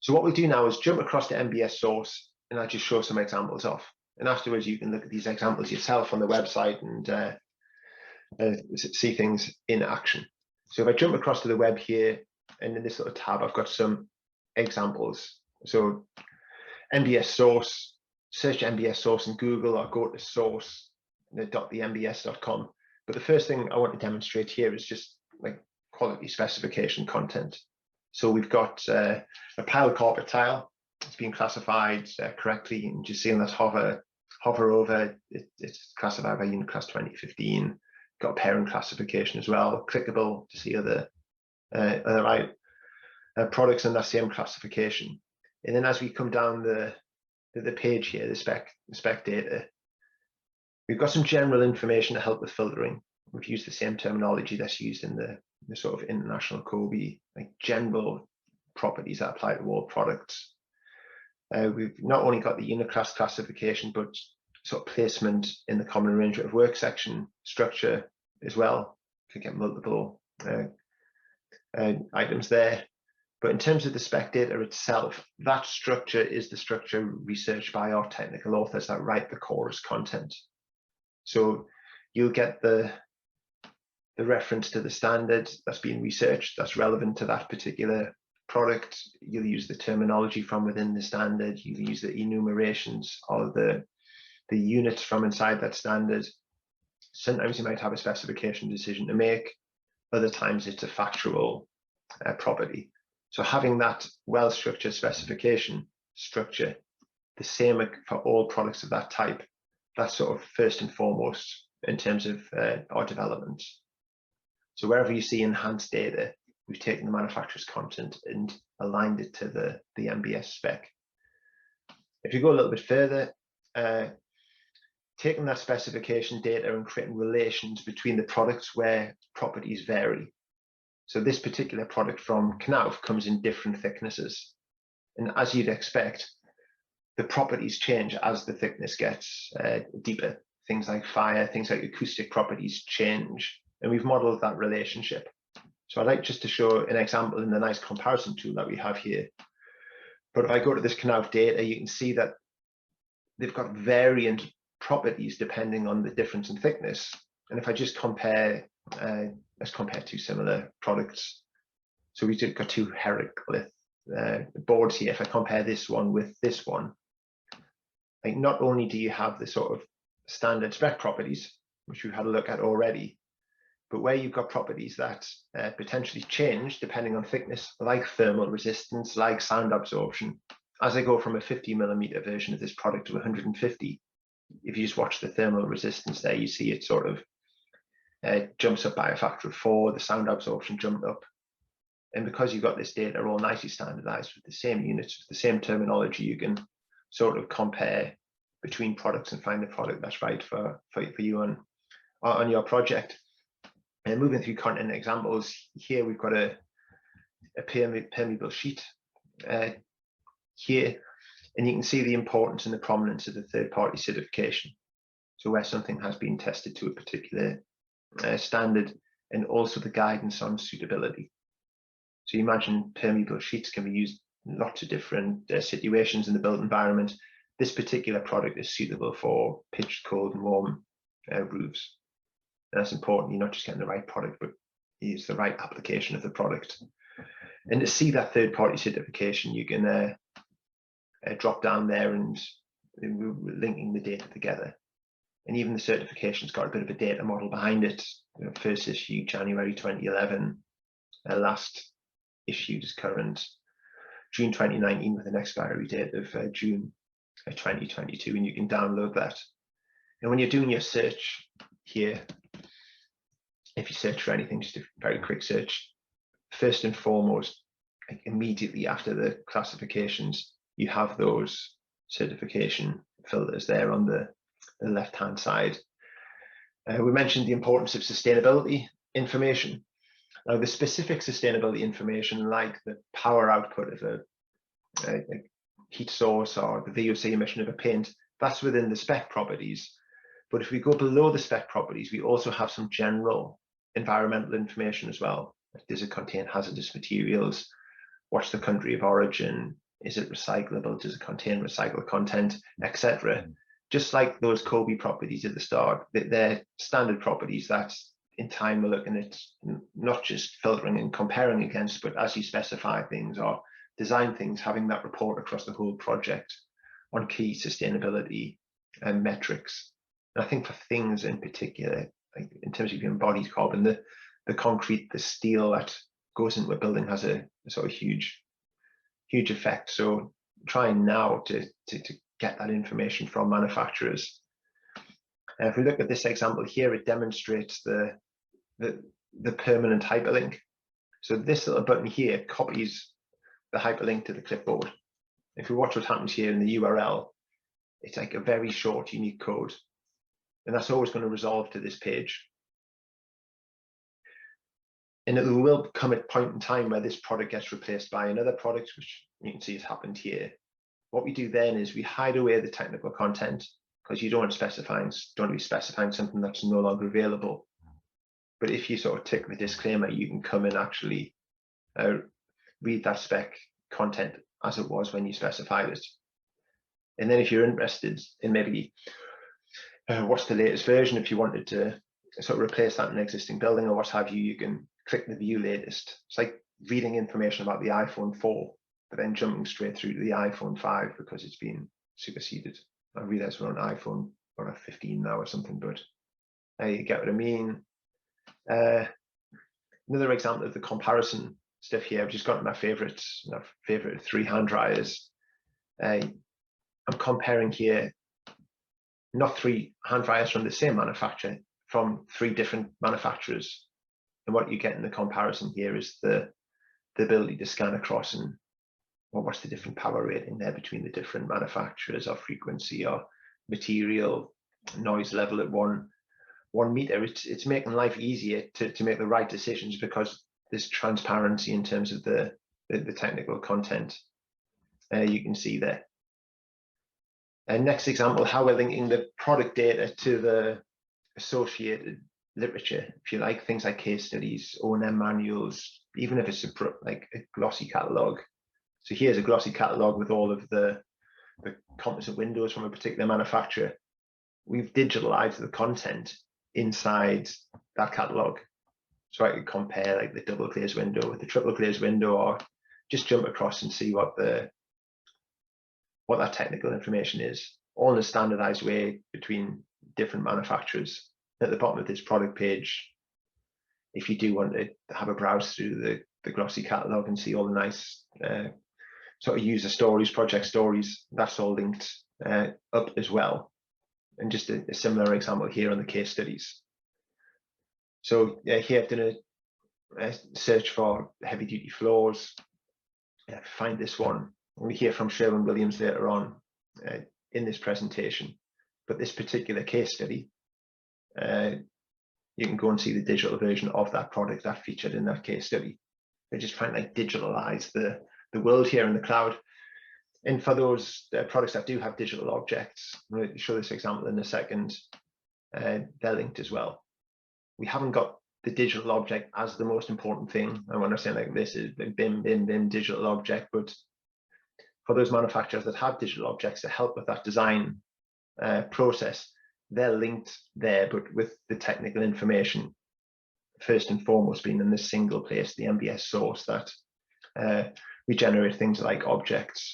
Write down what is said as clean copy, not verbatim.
So what we'll do now is jump across to NBS Source, and I'll just show some examples off. And afterwards, you can look at these examples yourself on the website and see things in action. So if I jump across to the web here, and in this little tab, I've got some examples. So NBS Source, search NBS Source in Google or go to source.thembs.com. But the first thing I want to demonstrate here is just like quality specification content. So we've got a piled carpet tile. It's been classified correctly. You can just see on that hover over, it's classified by unit class 2015. Got a parent classification as well, clickable to see other products in that same classification. And then as we come down the page here, the spec data, we've got some general information to help with filtering. We've used the same terminology that's used in the sort of international COBE, like general properties that apply to all products. We've not only got the unit class classification, but sort of placement in the common arrangement of work section structure as well. Could get multiple items there. But in terms of the spec data itself, that structure is the structure researched by our technical authors that write the chorus content. So you'll get the reference to the standard that's been researched that's relevant to that particular product. You'll use the terminology from within the standard. You'll use the enumerations or the units from inside that standard. Sometimes you might have a specification decision to make. Other times it's a factual property. So having that well-structured specification structure, the same for all products of that type, that's sort of first and foremost in terms of our development. So wherever you see enhanced data, we've taken the manufacturer's content and aligned it to the NBS spec. If you go a little bit further, taking that specification data and creating relations between the products where properties vary. So this particular product from Knauf comes in different thicknesses. And as you'd expect, the properties change as the thickness gets deeper. Things like fire, things like acoustic properties change. And we've modeled that relationship. So I'd like just to show an example in the nice comparison tool that we have here. But if I go to this Knauf data, you can see that they've got variant properties depending on the difference in thickness. And if I just compare, let's compare two similar products. So we've got two Heraclith boards here. If I compare this one with this one, like not only do you have the sort of standard spec properties, which we've had a look at already, but where you've got properties that potentially change depending on thickness, like thermal resistance, like sound absorption. As I go from a 50mm version of this product to 150, if you just watch the thermal resistance there, you see it sort of jumps up by a factor of 4, the sound absorption jumped up. And because you've got this data all nicely standardized with the same units, with the same terminology, you can sort of compare between products and find the product that's right for you on your project. And moving through content examples, here we've got a permeable sheet here, and you can see the importance and the prominence of the third-party certification. So where something has been tested to a particular standard, and also the guidance on suitability. So you imagine permeable sheets can be used in lots of different situations in the built environment. This particular product is suitable for pitched, cold, and warm roofs. And that's important. You're not just getting the right product, but use the right application of the product. And to see that third-party certification, you can drop down there and we're linking the data together. And even the certification's got a bit of a data model behind it. You know, first issue, January 2011. Last issued is current, June 2019, with an expiry date of June 2022. And you can download that. And when you're doing your search here, if you search for anything, just a very quick search, first and foremost, like immediately after the classifications, you have those certification filters there on the left-hand side. We mentioned the importance of sustainability information. Now, the specific sustainability information, like the power output of a heat source or the VOC emission of a paint, that's within the spec properties. But if we go below the spec properties, we also have some general environmental information as well. Does it contain hazardous materials? What's the country of origin? Is it recyclable? Does it contain recycled content, etc.? Just like those Kobe properties at the start, they're standard properties that in time we're looking at not just filtering and comparing against, but as you specify things or design things, having that report across the whole project on key sustainability and metrics. And I think for things in particular, like in terms of your embodied carbon, the concrete, the steel that goes into a building has a sort of huge effect. So trying now to get that information from manufacturers. And if we look at this example here, it demonstrates the permanent hyperlink. So this little button here copies the hyperlink to the clipboard. If we watch what happens here in the URL, it's like a very short, unique code. And that's always going to resolve to this page. And it will come at a point in time where this product gets replaced by another product, which you can see has happened here. What we do then is we hide away the technical content because you don't want to be specifying something that's no longer available. But if you sort of tick the disclaimer, you can come and actually read that spec content as it was when you specified it. And then if you're interested in maybe what's the latest version, if you wanted to sort of replace that in an existing building or what have you, you can click the view latest. It's like reading information about the iPhone 4, but then jumping straight through to the iPhone 5 because it's been superseded. I realize we're on iPhone or a 15 now or something, but you get what I mean. Another example of the comparison stuff here, I've just got my favorite 3 hand dryers. I'm comparing here not 3 hand dryers from the same manufacturer, from 3 different manufacturers. And what you get in the comparison here is the ability to scan across and what's the different power rating there between the different manufacturers, or frequency, or material, noise level at one meter. It's making life easier to make the right decisions because there's transparency in terms of the technical content. You can see there. And next example, how we're linking the product data to the associated literature, if you like, things like case studies, O&M manuals, even if it's like a glossy catalog. So here's a glossy catalog with all of the composite windows from a particular manufacturer. We've digitalized the content inside that catalog. So I could compare like the double glazed window with the triple glazed window, or just jump across and see what that technical information is, all in a standardized way between different manufacturers. At the bottom of this product page, if you do want to have a browse through the glossy catalog and see all the nice sort of user stories, project stories, that's all linked up as well. And just a similar example here on the case studies. So here I've done a search for heavy duty floors. Find this one. We'll hear from Sherwin-Williams later on in this presentation. But this particular case study, you can go and see the digital version of that product that featured in that case study. They're just trying to like digitalize the world here in the cloud. And for those products that do have digital objects, I'm going to show this example in a second, they're linked as well. We haven't got the digital object as the most important thing. And when I say like this is BIM digital object, but for those manufacturers that have digital objects to help with that design process, they're linked there, but with the technical information first and foremost being in this single place, the NBS source that we generate things like objects,